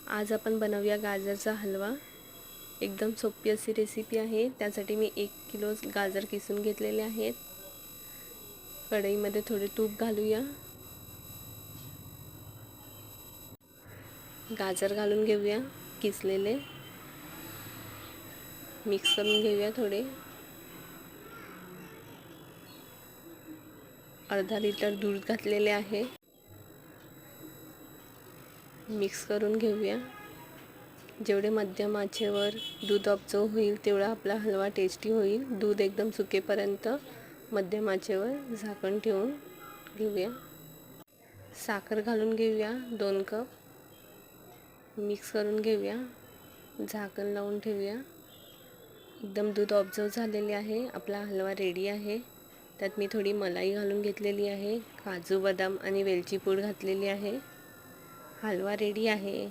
आज आपण बनवूया गाजरचा हलवा। एकदम सोपी अशी रेसिपी आहे। त्यासाठी मी 1 किलो गाजर किसून घेतलेले आहेत। कढईमध्ये थोडे तूप घालूया। गाजर घालून घेऊया किसलेले, मिक्स करून घेऊया थोडे। अर्धा लिटर दूध घातलेले आहे, मिक्स करून घेऊया। जेवढे मध्यम आचेवर दूध ऑब्झर्व होईल तेवढा आपला हलवा टेस्टी होईल। दूध एकदम सुकेपर्यंत मध्यम आचेवर झाकण ठेवून घेऊया। साखर घालून घेऊया 2 कप, मिक्स करून घेऊया। झाकण लावून ठेवूया। एकदम दूध ऑब्झर्व झालेले आहे। आपला हलवा रेडी आहे। त्यात मी थोडी मलाई घालून घेतलेली आहे, काजू बदाम आणि वेलची पूड घातलेली आहे। हलवा रेडी आहे।